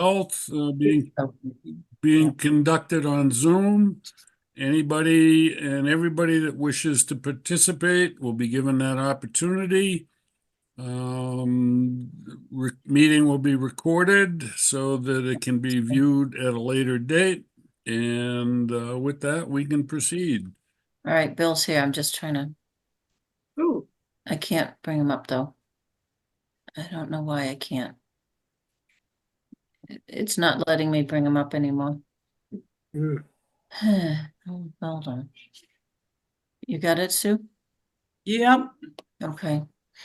Health being conducted on Zoom. Anybody and everybody that wishes to participate will be given that opportunity. Meeting will be recorded so that it can be viewed at a later date. And with that, we can proceed. All right, Bill's here. I'm just trying to, Ooh, I can't bring him up though. I don't know why I can't. It's not letting me bring him up anymore. mm, Oh, hold on. You got it, Sue? yep. Okay.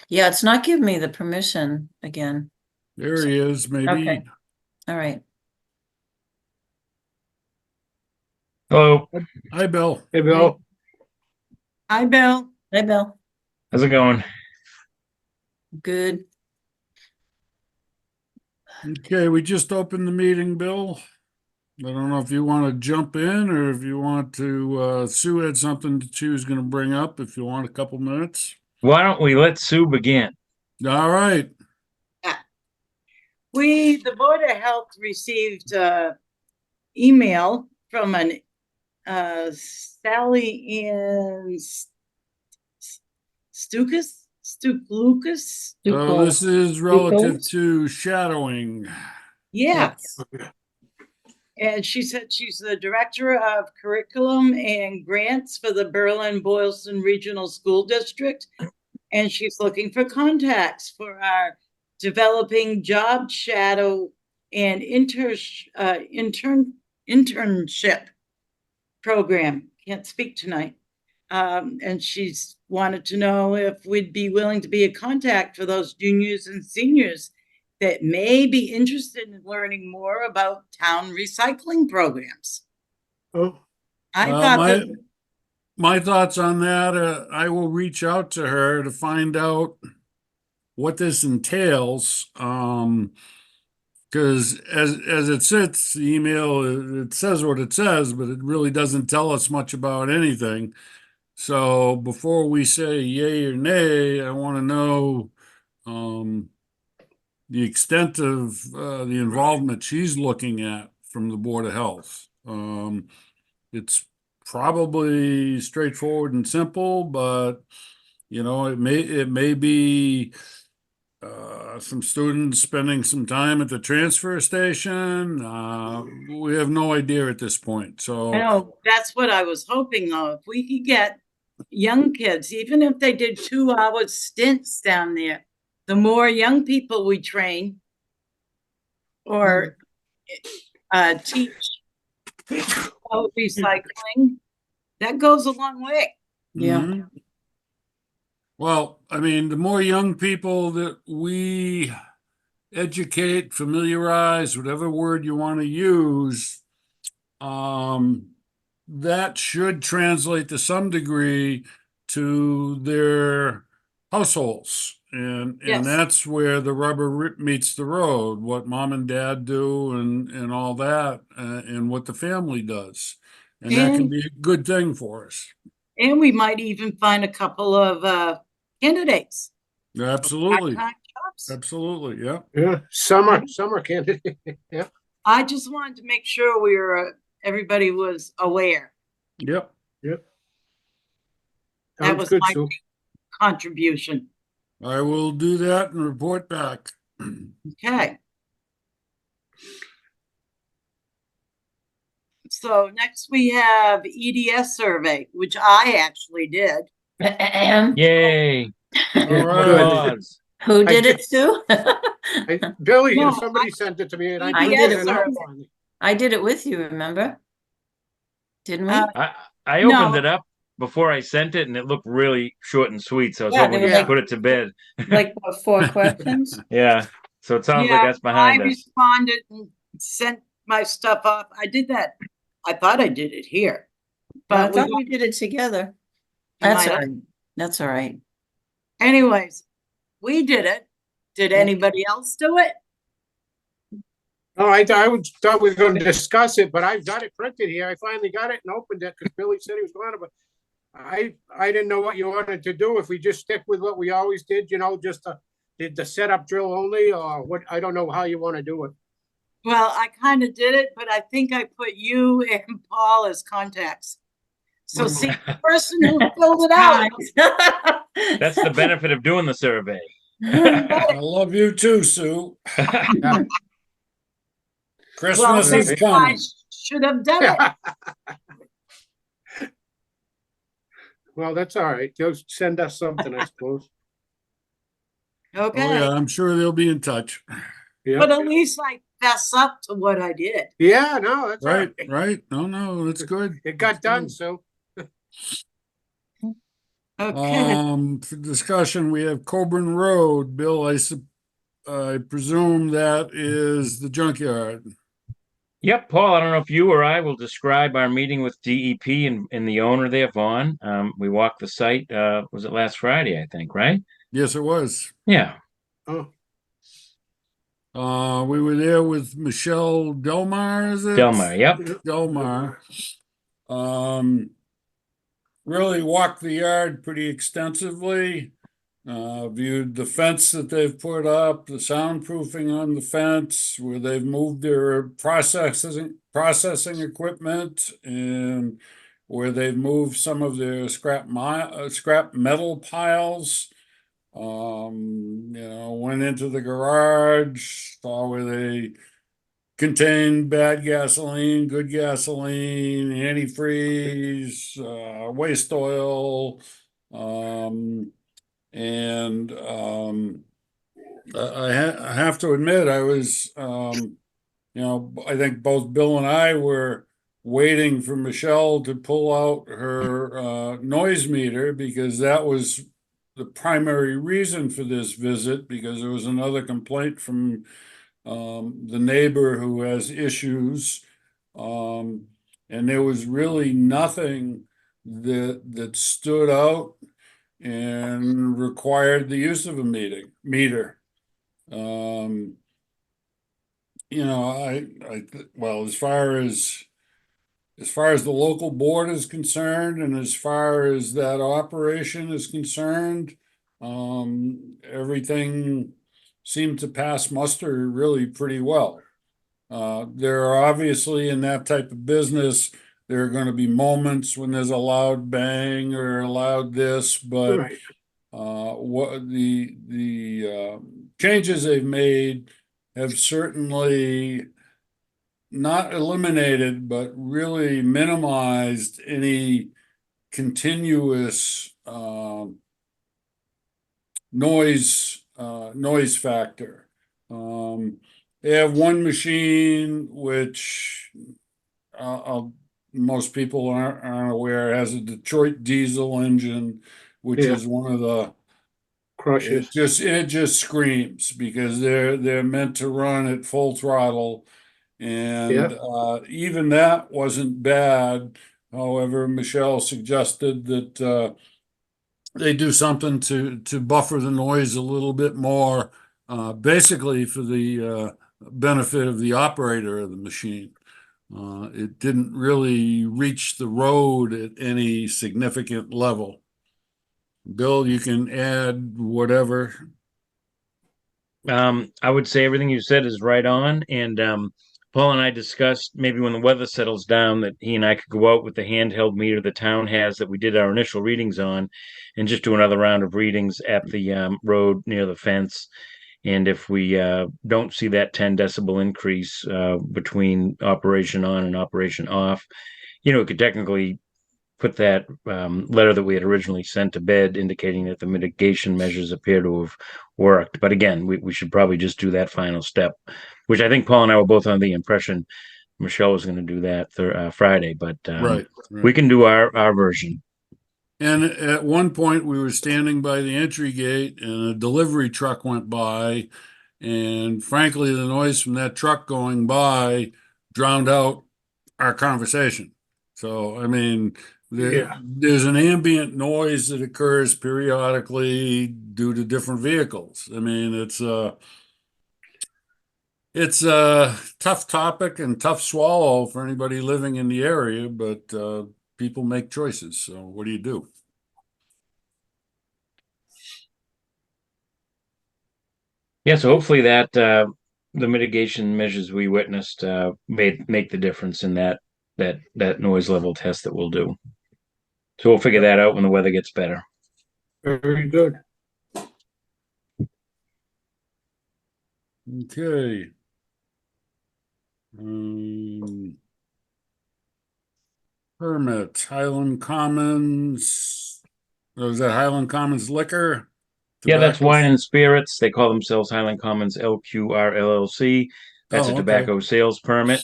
Yeah, it's not giving me the permission again. There he is, maybe. Okay. All right. Hello, Hi, Bill. Hey, Bill. Hi, Bill. Hey, Bill. how's it going? Good. Okay, we just opened the meeting, Bill. I don't know if you want to jump in or if you want to, Sue had something that she was going to bring up, if you want a couple minutes. Why don't we let Sue begin? All right. The Board of Health received email from an Sally Ann Stukas. So this is relative to shadowing. Yes. And she said she's the director of curriculum and grants for the Berlin-Boylston Regional School District. And she's looking for contacts for our developing job shadow and internship program. Can't speak tonight. And she's wanted to know if we'd be willing to be a contact for those juniors and seniors that may be interested in learning more about town recycling programs. Oh, I Well, thought my thoughts on that, I will reach out to her to find out what this entails. Because as it sits, the email, it says what it says, but it really doesn't tell us much about anything. So before we say yay or nay, I want to know the extent of the involvement she's looking at from the Board of Health. It's probably straightforward and simple, but it may be some students spending some time at the transfer station. We have no idea at this point. So I know that's what I was hoping though. If we could get young kids, even if they did 2-hour stints down there, the more young people we train or teach about recycling, that goes a long way. Yeah. Mhm. Well, I mean, the more young people that we educate, familiarize, whatever word you want to use, that should translate to some degree to their households. And Yes. that's where the rubber meets the road, what mom and dad do and all that, and what the family does. And that can And- be a good thing for us. And we might even find a couple of candidates. Absolutely. Part-time jobs. Absolutely. Yeah. yeah, summer candidate. Yeah. I just wanted to make sure everybody was aware. Yep. That Sounds was good, my Sue. contribution. I will do that and report back. Okay. So next we have EDS survey, which I actually did. Yay! All Good. right. Applause. Who did did- it, Sue? Billy, No, somebody sent it to me and I I printed did it it. out finally. I did it with you, remember? Didn't we? I opened No. it up before I sent it, and it looked really short and sweet. So I was Yeah, hoping they we were could put it to bed. Like what, 4 questions? Yeah. So it sounds like Yeah, that's behind I us. responded and sent my stuff off. I did that. I thought I did it here. But I But thought we did it together. You That's might all have. right. That's all right. anyways, we did it. Did anybody else do it? Oh, thought we were gonna discuss it, but I've got it printed here. I finally got it and opened it because Billy said he was going to, but I didn't know what you wanted to do. If we just stick with what we always did, just did the setup drill only or what? I don't know how you want to do it. Well, I kind of did it, but I think I put you and Paul as contacts. So see, the person who filled it out. That's the benefit of doing the survey. I love you too, Sue. Christmas Well, is maybe I coming. should have done it. Well, that's all right. Just send us something, I suppose. Oh, Okay, yeah, I'm sure they'll be in touch. but Yeah, at least I fess up to what I did. yeah, no, that's all Right, right. right. No, it's good. It got It's done, good. Sue. Okay, For discussion, we have Coburn Road. Bill, I presume that is the junkyard. Yep, Paul, I don't know if you or I will describe our meeting with DEP and the owner there, Vaughn. We walked the site, was it last Friday, I think, right? Yes, it was. Yeah. Oh, We were there with Michelle Delmar, is it? Delmar, yep. Delmar. Really walked the yard pretty extensively. Viewed the fence that they've put up, the soundproofing on the fence, where they've moved their processing equipment, and where they've moved some of their scrap metal piles. Went into the garage, saw where they contained bad gasoline, good gasoline, antifreeze, waste oil, and I have to admit, I think both Bill and I were waiting for Michelle to pull out her noise meter, because that was the primary reason for this visit, because there was another complaint from the neighbor who has issues. And there was really nothing that stood out and required the use of a meter. Well, as far as the local board is concerned, and as far as that operation is concerned, everything seemed to pass muster really pretty well. There are obviously, in that type of business, there are going to be moments when there's a loud bang or a loud this, but right. what the changes they've made have certainly not eliminated, but really minimized any continuous noise factor. They have one machine which most people aren't aware, has a Detroit diesel engine, which Yeah. is one of the Crushes. it just screams, because they're meant to run at full throttle, and even that wasn't bad. However, Michelle suggested that they do something to buffer the noise a little bit more, basically for the benefit of the operator of the machine. It didn't really reach the road at any significant level. Bill, you can add whatever. I would say everything you said is right on. And Paul and I discussed maybe when the weather settles down that he and I could go out with the handheld meter the town has that we did our initial readings on, and just do another round of readings at the road near the fence. And if we don't see that 10 decibel increase between operation on and operation off, it could technically put that letter that we had originally sent to bed, indicating that the mitigation measures appear to have worked. But again, we should probably just do that final step, which I think Paul and I were both under the impression Michelle was going to do that Friday, but Right. we can do our version. And at one point, we were standing by the entry gate, and a delivery truck went by. And frankly, the noise from that truck going by drowned out our conversation. So, I mean, there's an ambient noise that occurs periodically due to different vehicles. I mean, it's a tough topic and tough swallow for anybody living in the area, but people make choices. So what do you do? Yeah, so hopefully that the mitigation measures we witnessed make the difference in that noise level test that we'll do. So we'll figure that out when the weather gets better. Very good. Okay. Permits, Highland Commons. Oh, is that Highland Commons Liquor? Yeah, that's Tobacco- Wine and Spirits. They call themselves Highland Commons LQR LLC. That's Oh, a okay. tobacco sales permit.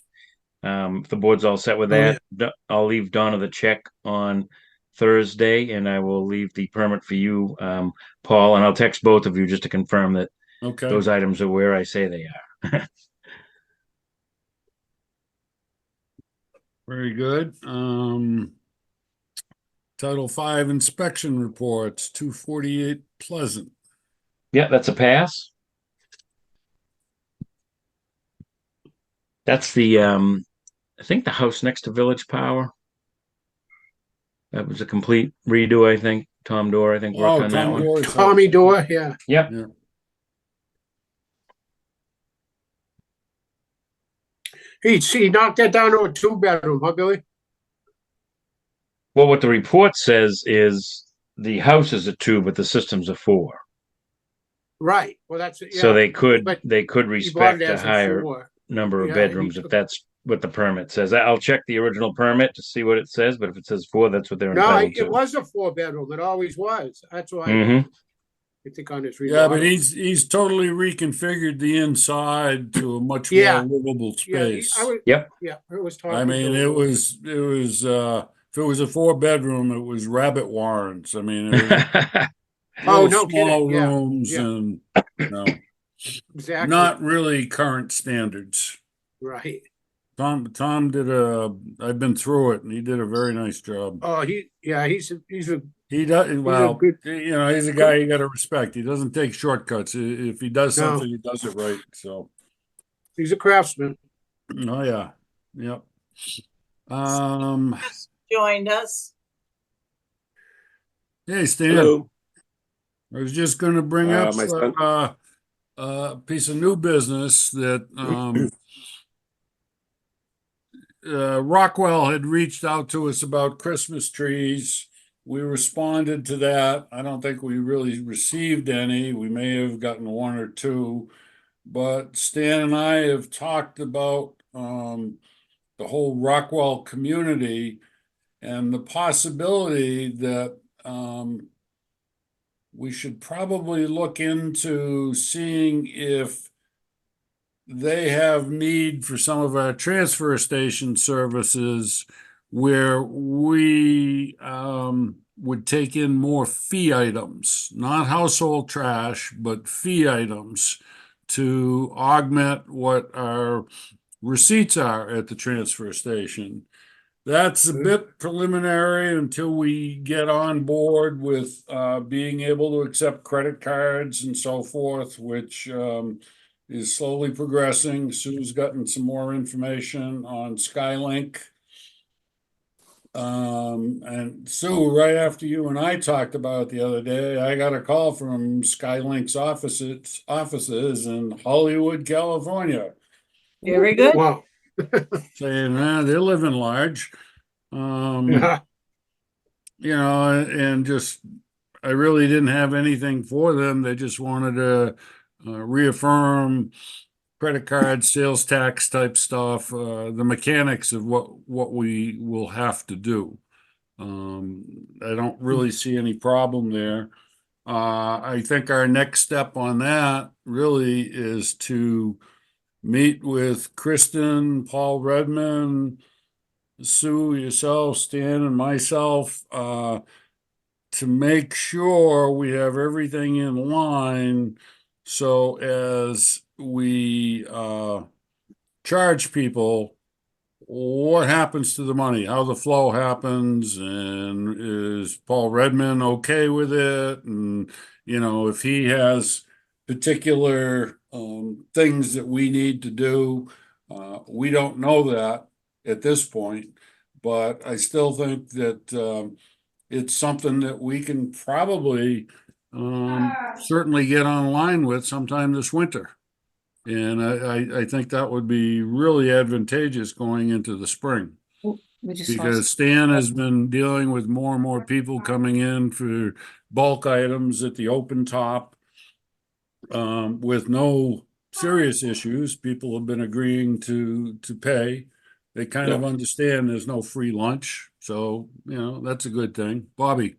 If the board's all set with Oh, that, I'll leave Donna the check on Thursday, and I will leave the permit for you, Paul, and I'll text both of you just to confirm that Okay. those items are where I say they are. Very good. Title V inspection reports, 248 Pleasant. Yeah, that's a pass. That's the I think the house next to Village Power. That was a complete redo, I think. Tom Dorr, I think, worked Oh, on that Tom one. Dorsey. Tommy Door, yeah. Yep. Yeah. He knocked that down to a 2-bedroom, huh, Billy? Well, what the report says is the house is a 2, but the system's a 4. Right, well, that's, So yeah. they could but they could he bought respect it a as a higher 4. number of Yeah, bedrooms if that's what the permit says. I'll check the original permit to see what it says, but if it says 4, that's what they're No, entitled to. it was a 4-bedroom, it always was, that's why Hmm. I think on his Yeah, but remodel. he's totally reconfigured the inside to a much Yeah. more livable Yeah, space. yeah, it was talking. I mean, to it him. was if it was a 4-bedroom, it was rabbit warrens. I mean, it was Oh, little no kidding. small Yeah, rooms yeah. and Exactly. not really current standards. Right. Tom I've been through it and he did a very nice job. Oh, he's a He does, well, good- he's a guy you got to respect. He doesn't take shortcuts. If he does No. something, he does it right. So, he's a craftsman. oh yeah, yep. Joined us. Hey Stan, Hello. I was just going to bring up My son. a piece of new business that Rockwell had reached out to us about Christmas trees. We responded to that. I don't think we really received any. We may have gotten 1 or 2, but Stan and I have talked about the whole Rockwell community and the possibility that we should probably look into seeing if they have need for some of our transfer station services where we would take in more fee items, not household trash, but fee items to augment what our receipts are at the transfer station. That's a bit preliminary until we get on board with being able to accept credit cards and so forth, which is slowly progressing. Sue's gotten some more information on Skylink. And Sue, right after you and I talked about it the other day, I got a call from Skylink's offices in Hollywood, California, Very good. Wow. saying, they're living large. Yeah. And just, I really didn't have anything for them. They just wanted to reaffirm credit card, sales tax type stuff, the mechanics of what we will have to do. I don't really see any problem there. I think our next step on that really is to meet with Kristen, Paul Redmond, Sue, yourself, Stan, and myself, to make sure we have everything in line so as we charge people, what happens to the money, how the flow happens, and is Paul Redmond okay with it? And, if he has particular things that we need to do, we don't know that at this point, but I still think that it's something that we can probably certainly get online with sometime this winter. And I think that would be really advantageous going into the spring. We just Because lost. Stan has been dealing with more and more people coming in for bulk items at the open top. With no serious issues, people have been agreeing to pay. They kind of understand there's no free lunch, so, you know, that's a good thing. Bobby,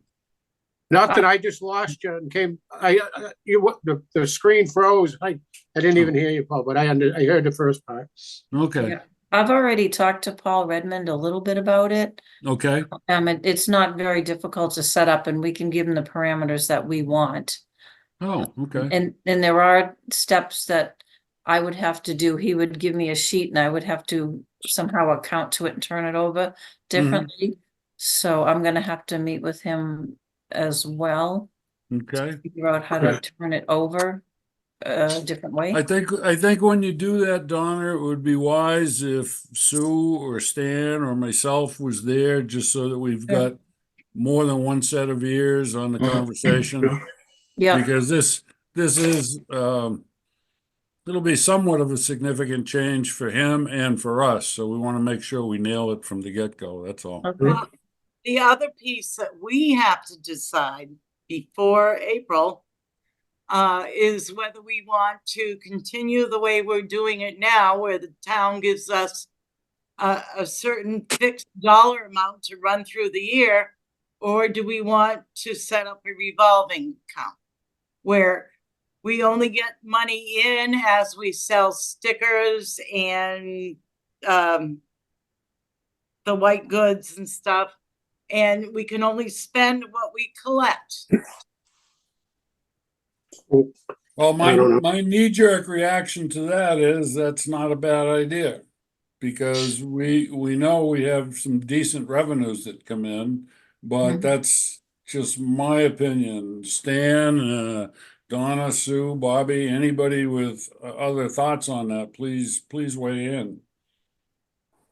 Nothing, I just lost you and came, the screen froze. I didn't even hear you, Paul, but I heard the first part. okay, Yeah. I've already talked to Paul Redmond a little bit about it. okay, It's not very difficult to set up, and we can give him the parameters that we want. oh, okay, And there are steps that I would have to do. He would give me a sheet and I would have to somehow account to it and turn it over differently. So I'm gonna have to meet with him as well, okay. figure out how to turn it over a different way. I think when you do that, Donna, it would be wise if Sue or Stan or myself was there, just so that we've Sure. got more than one set of ears on the conversation. Yeah, Because this is, it'll be somewhat of a significant change for him and for us, so we want to make sure we nail it from the get-go, that's all. okay. The other piece that we have to decide before April is whether we want to continue the way we're doing it now, where the town gives us a certain fixed dollar amount to run through the year, or do we want to set up a revolving account where we only get money in as we sell stickers and the white goods and stuff, and we can only spend what we collect. Well, I don't know. my knee-jerk reaction to that is that's not a bad idea. Because we know we have some decent revenues that come in, but Mhm. that's just my opinion. Stan, Donna, Sue, Bobby, anybody with other thoughts on that, please weigh in.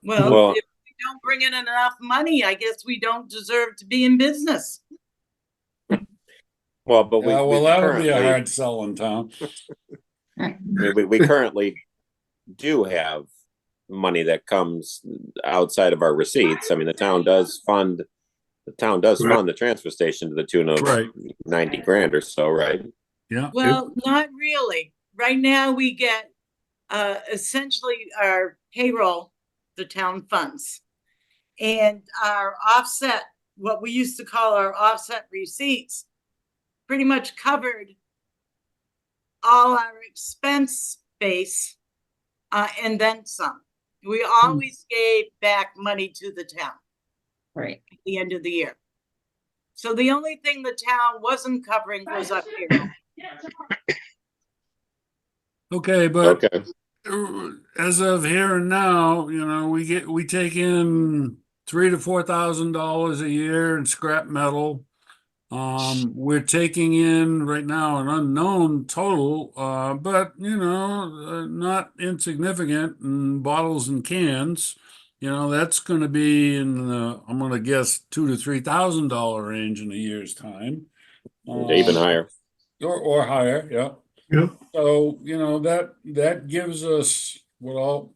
Well, Well- if we don't bring in enough money, I guess we don't deserve to be in business. Well, but Yeah, well, we that'll be a currently, hard sell in town. we currently do have money that comes outside of our receipts. I mean, the town does fund the transfer station to the tune of Right. 90 grand or so, right? Yeah, Well, not really. Right now, we get essentially our payroll, the town funds. And our offset, what we used to call our offset receipts, pretty much covered all our expense base and then some. We always gave back money to the town Right. at the end of the year. So the only thing the town wasn't covering was our payroll. okay, but Okay. as of here and now, you know, we take in $3,000 to $4,000 a year in scrap metal. We're taking in right now an unknown total, but you know, not insignificant in bottles and cans. You know, that's going to be in the, I'm going to guess $2,000 to $3,000 range in a year's time. Even higher. Or higher, yeah. Yeah. So, you know, that gives us what I'll,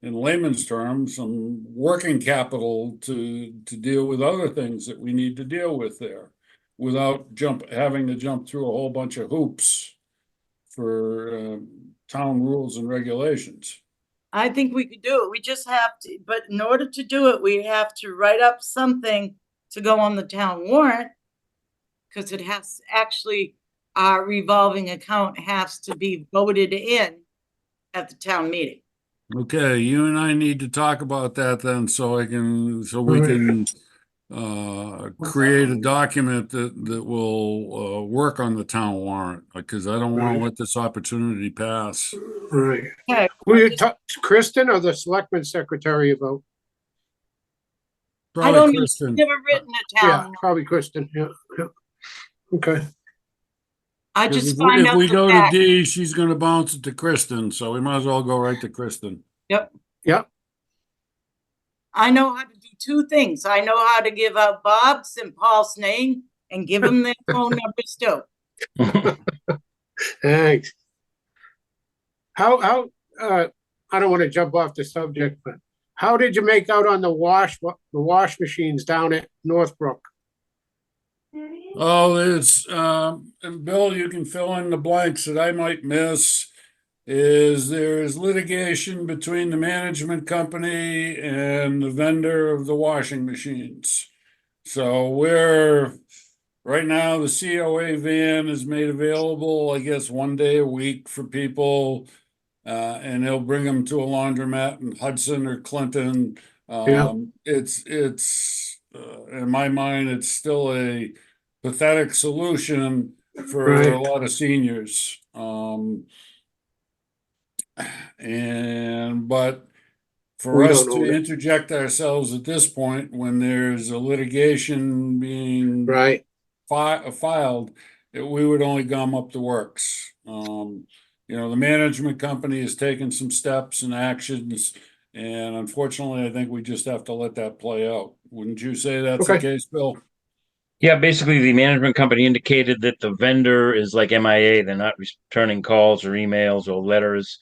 in layman's terms, some working capital to deal with other things that we need to deal with there without having to jump through a whole bunch of hoops for town rules and regulations. I think we could do it. We just have to, but in order to do it, we have to write up something to go on the town warrant. Because it has actually, our revolving account has to be voted in at the town meeting. Okay, you and I need to talk about that then, so we can create a document that will work on the town warrant, because I don't want to let this opportunity pass. Right. Okay. Who you talk, Kristen or the selectman secretary about? I Probably don't know, Kristen. never written a Yeah, town. warrant. probably Kristen, yeah. Okay, I 'Cause just find if out we the go to fact. D, she's gonna bounce it to Kristen, so we might as well go right to Kristen. Yep. yeah, I know how to do two things. I know how to give out Bob's and Paul's name and give them their phone numbers too. thanks. I don't want to jump off the subject, but how did you make out on the wash machines down at Northbrook? Oh, there's, and Bill, you can fill in the blanks that I might miss. There's litigation between the management company and the vendor of the washing machines. So right now, the COA van is made available, I guess, one day a week for people. And they'll bring them to a laundromat in Hudson or Clinton. Yeah. In my mind, it's still a pathetic solution for Right. a lot of seniors. But for We us don't know to that. interject ourselves at this point, when there's a litigation being Right, filed, we would only gum up the works. The management company has taken some steps and actions, and unfortunately, I think we just have to let that play out. Wouldn't you say that's the Okay. case, Bill? Yeah, basically the management company indicated that the vendor is like MIA. They're not returning calls or emails or letters.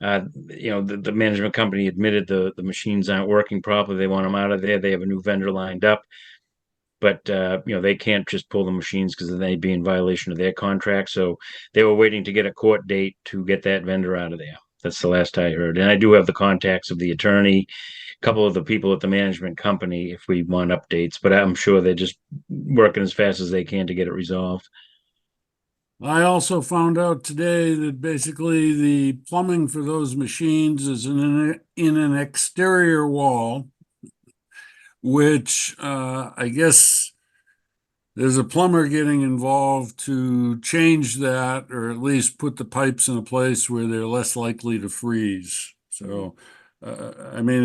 The management company admitted the machines aren't working properly. They want them out of there. They have a new vendor lined up. But they can't just pull the machines because then they'd be in violation of their contract. So they were waiting to get a court date to get that vendor out of there. That's the last I heard. And I do have the contacts of the attorney, a couple of the people at the management company if we want updates, but I'm sure they're just working as fast as they can to get it resolved. I also found out today that basically the plumbing for those machines is in an exterior wall, which I guess there's a plumber getting involved to change that, or at least put the pipes in a place where they're less likely to freeze. So, I mean,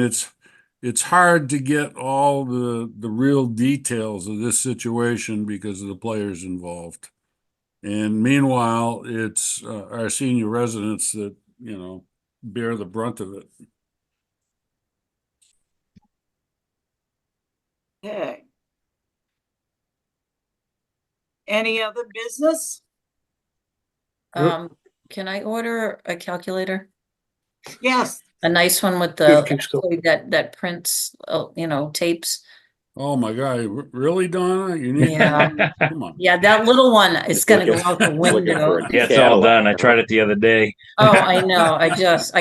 it's hard to get all the real details of this situation because of the players involved. And meanwhile, it's our senior residents that, bear the brunt of it. Okay. Any other business? Can I order a calculator? Yes, A nice one with Yeah, the, keep still. that prints, tapes. Oh my God, really, Donna? You need, Yeah. come on. Yeah, that little one is gonna go out the Looking for window. a Yeah, it's all Cadillac, done. I huh? tried it the other day. Oh, I know. I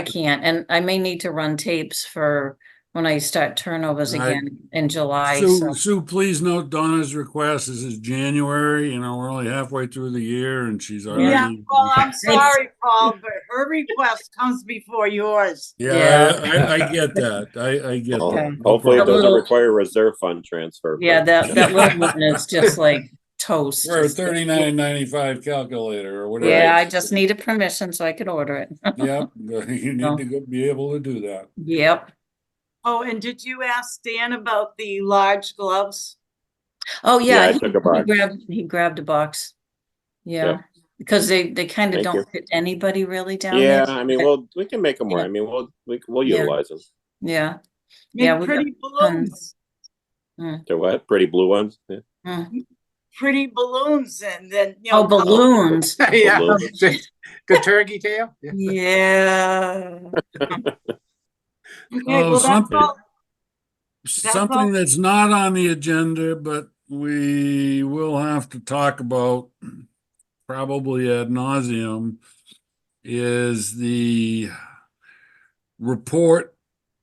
can't. And I may need to run tapes for when I start turnovers Right. again in July. So, Sue, please note Donna's request. This is January, we're only halfway through the year and she's yeah, already. well, I'm sorry, Paul, but her request comes before yours. Yeah, I get that. I get Well, that. No hopefully it problem. doesn't little- require a reserve fund transfer. yeah, but- that little one is just like toast. For a $39.95 calculator or whatever. Yeah, Right. I just needed permission so I could order it. Yep, you need to be able to do that. Yep. Oh, and did you ask Dan about the large gloves? Oh, Yeah, yeah. I took a box. He grabbed a box. Yeah, Yep. because they kind of Thank you. don't fit anybody really down Yeah, there. I mean, we can make them more. Yeah. I mean, we'll Yeah. utilize them. Yeah. Make Yeah, we pretty got balloons, They're what? Pretty blue ones? Yeah. Mm. pretty balloons, and then, Oh, balloons. Yeah, Balloons. the turkey tail. Yeah. Yeah. Okay, Oh, well, that's something. all. Something that's not on the agenda, but we will have to talk about probably ad nauseum, is the report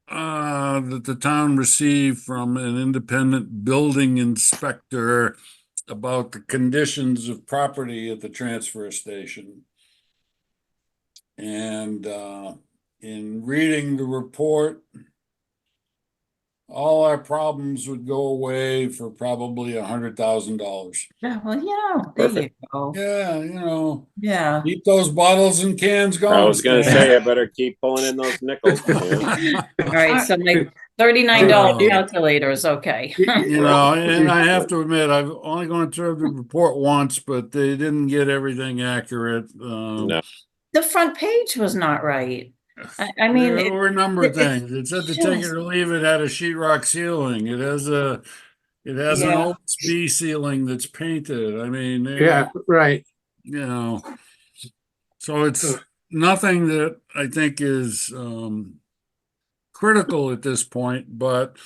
that the town received from an independent building inspector about the conditions of property at the transfer station. And in reading the report, all our problems would go away for probably $100,000. Yeah, well, there you Perfect. go. Yeah, Yeah. keep those bottles and cans going. I was gonna Stan. say, I better keep pulling in those nickels. Yeah. All right, so my $39 Oh. calculator is okay. And I have to admit, I've only gone through the report once, but they didn't get everything accurate. No, The front page was not right. I mean, there were a number of it- things. It said to take it just- or leave it, had a sheetrock ceiling. It has an Yeah. OSB ceiling that's painted. I mean, Yeah, right. So it's nothing that I think is critical at this point, but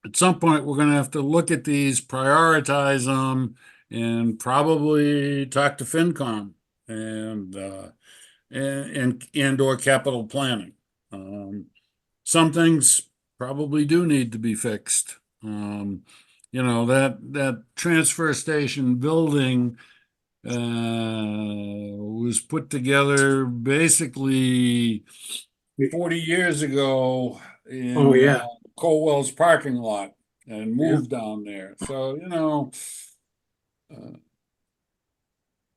at some point, we're gonna have to look at these, prioritize them, and probably talk to FinCom and and or capital planning. Some things probably do need to be fixed. That transfer station building was put together basically 40 years ago in Oh, yeah. Colwell's parking lot and moved down there. So,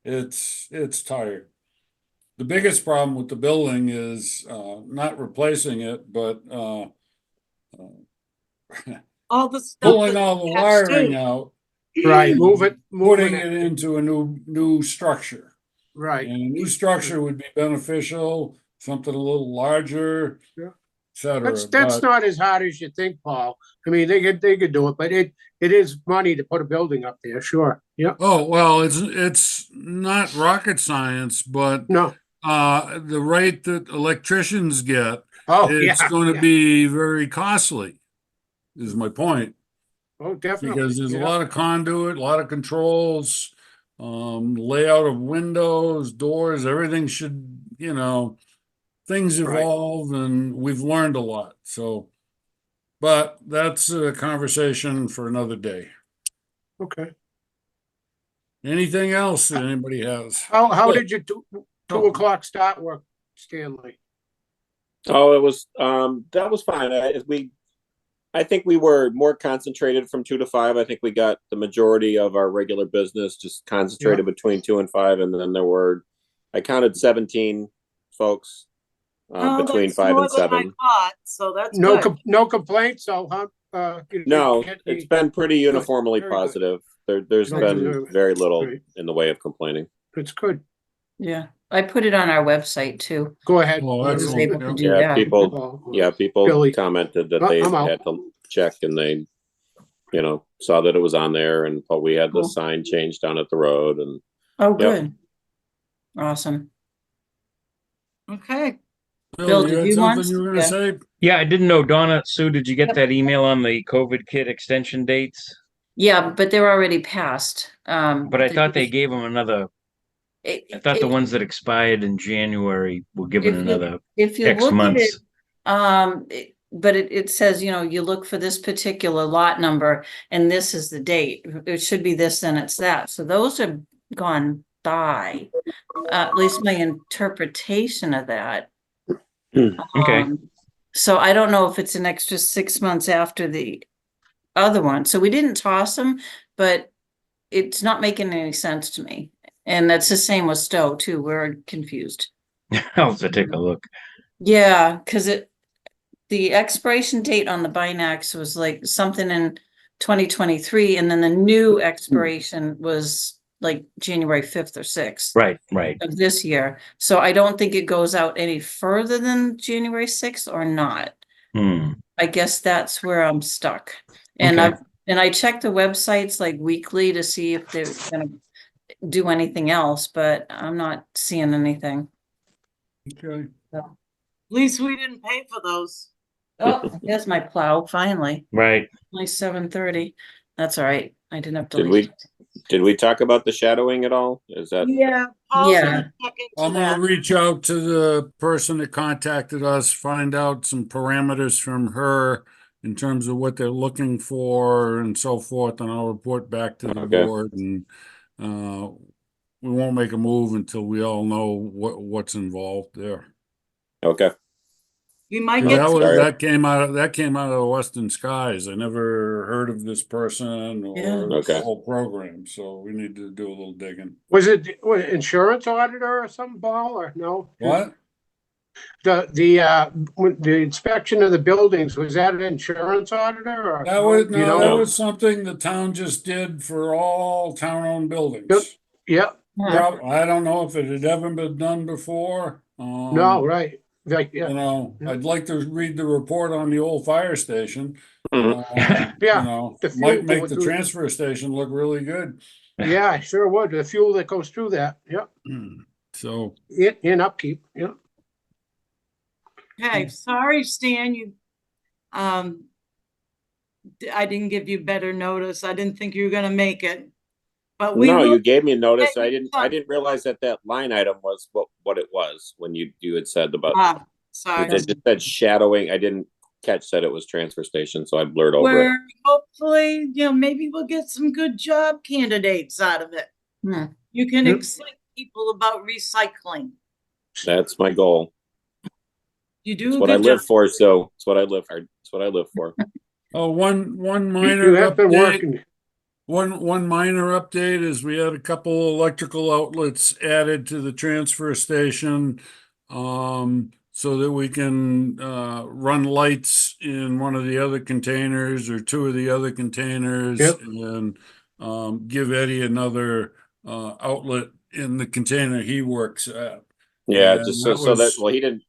it's tired. The biggest problem with the building is not replacing it, but All the stuff. pulling that all the has wiring to- out, Right, moving putting it, it into a new structure. right. And a new structure would be beneficial, something a little larger, Yeah. et cetera. That's But- not as hard as you think, Paul. I mean, they could do it, but it is money to put a building up there, sure. Yep, Oh, well, it's not rocket science, but no, the rate that electricians get, oh, it's yeah. going to yeah. be very costly, is my point. Oh, definitely. Because there's a yeah. lot of conduit, a lot of controls, layout of windows, doors, everything should, things Right. evolve and we've learned a lot. So, but that's a conversation for another day. Okay. Anything else that anybody has? How Good. did you do 2 o'clock start work, Stanley? Oh, it was that was fine. I think we were more concentrated from 2 to 5. I think we got the majority of our regular business just concentrated between 2 and 5, and then I counted 17 folks Oh, between that's 5 more and than I 7. thought, so that's No, good. no complaints, so, huh? You No, get it's the- been pretty uniformly Very good. positive. There's Don't been deserve it. very little Great. in the way of complaining. It's good. Yeah, I put it on our website too. Go ahead. Oh, I was excellent. able to Yeah. do Yeah, that. people Billy. commented that they I'm out. had to check and they, saw that it was on there, and we had the Cool. sign changed down at the road, and Oh, Yep. good. Awesome. Okay, Bill, You did had you want- something you were gonna yeah. say? Yeah, I didn't know. Donna, Sue, did you get Yep. that email on the COVID kit extension dates? Yeah, but they're already passed. But I thought they gave them another. I thought the ones that expired in January were given If you- another If you X look at it, months. but it says, you look for this particular lot number and this is the date. It should be this and it's that. So those are gone by. At least my interpretation of that. Okay. So I don't know if it's an extra 6 months after the other one. So we didn't toss them, but it's not making any sense to me. And that's the same with Stowe too. We're confused. I'll have to take a look. Yeah, because the expiration date on the Binax was like something in 2023, and then the new expiration was like January 5th or 6th Right. of this year. So I don't think it goes out any further than January 6th or not. I guess that's where I'm stuck. And Okay. I check the websites like weekly to see if they're gonna do anything else, but I'm not seeing anything. Okay. at least we didn't pay for those. Oh, there's my plow, finally. Right. Only 7:30. That's all right. I didn't have to Did leave. did we talk about the shadowing at all? Is that Yeah. Paul's Yeah. gonna check into I'm that. gonna reach out to the person that contacted us, find out some parameters from her in terms of what they're looking for and so forth, and I'll report back to the Okay. board, and we won't make a move until we all know what's involved there. okay? You might That get, Sorry. came out of the Western Skies. I never heard of this person Yeah. or Okay. the whole program, so we need to do a little digging. Was it insurance auditor or something, Paul, or no? What? The inspection of the buildings, was that an insurance auditor or? That was, You no, don't that know? was something the town just did for all town-owned Yep. buildings. Yeah, Huh. I don't know if it had ever been done before. no, right, like, yeah, I'd like to read the report on the old fire station. Mhm. Yeah, the fuel Might make going the through- transfer station look really good. yeah, I sure would, the fuel that goes through that, yep. So, In upkeep, yeah. Okay, sorry, Stan, I didn't give you better notice. I didn't think you were gonna make it. But we No, will, you gave me a notice. get I you didn't, some- I didn't realize that that line item was what it was when you had said about, ah, it sorry. just said shadowing. I didn't catch that it was transfer station, so I blurred over it. Where hopefully, maybe we'll get some good job candidates out of it. Hmm. You can Yep. excite people about recycling. That's my goal. You do It's a what I good live job. for, so it's what I live for. It's what I live for. oh, one You minor have been update. working. One minor update is we had a couple electrical outlets added to the transfer station. So that we can, run lights in one of the other containers or two of the other containers. Yep. And, give Eddie another, outlet in the container he works at. Yeah, And just that so that, was- well, he didn't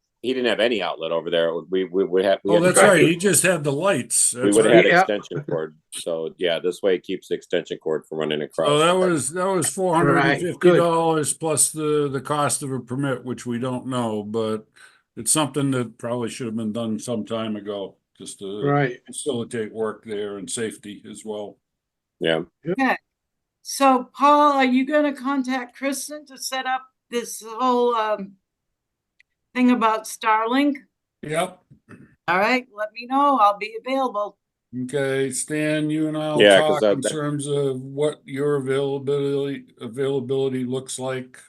have any outlet over there. We would have. we Oh, had to that's try right. to- He just had the lights. We That's would right. have had Yeah. extension cord. So yeah, this way it keeps the extension cord from running across. So that was $450 good. plus the cost of a permit, which we don't know, but it's something that probably should have been done some time ago, just to Right. facilitate work there and safety as well. Yeah. So Paul, are you gonna contact Kristen to set up this whole thing about Starlink? Yep. All right, let me know. I'll be available. Okay, Stan, you and I'll Yeah, 'cause talk I- in terms of what your availability looks like.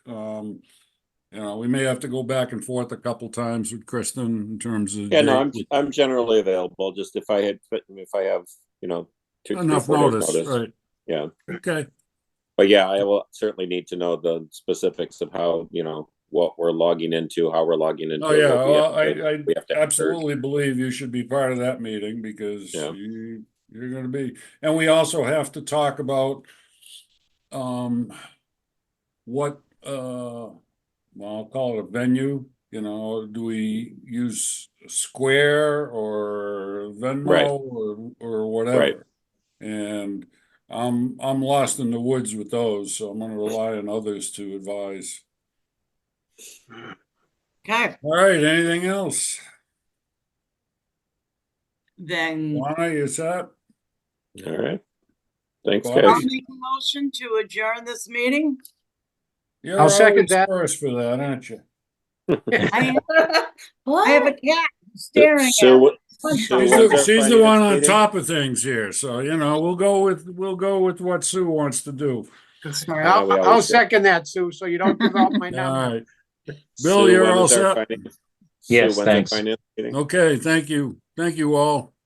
We may have to go back and forth a couple times with Kristen in terms of Yeah, no, date. I'm generally available. Just if I have, two, 3, Enough 4 days notice, right? Yeah. Okay. But yeah, I will certainly need to know the specifics of how, what we're logging into, how we're logging into. Oh, yeah, what we well, have to- we I have to absolutely believe you should be part of that meeting because Yeah. you're gonna be, and we also have to talk about what, well, I'll call it a venue, do we use Square or Right. Venmo or whatever? And I'm lost in the woods with those, so I'm gonna rely on others to advise. Okay, All right, anything else? then Juana, you set? All right. Thanks, Bobby? I'll guys. make a motion to adjourn this meeting. You're I'll second always that. first for that, aren't you? I What? have a cat staring at me. Sue, She's when's the, our she's the one finance on meeting? top of things here, so we'll go with what Sue wants to do. Smart. Yeah, we I'll always do. second that, Sue, so you don't give out my All number. right. Bill, Sue, you're when all is our set? finance- Yes, Sue, when's our thanks. finance meeting? Okay, thank you. Thank you all.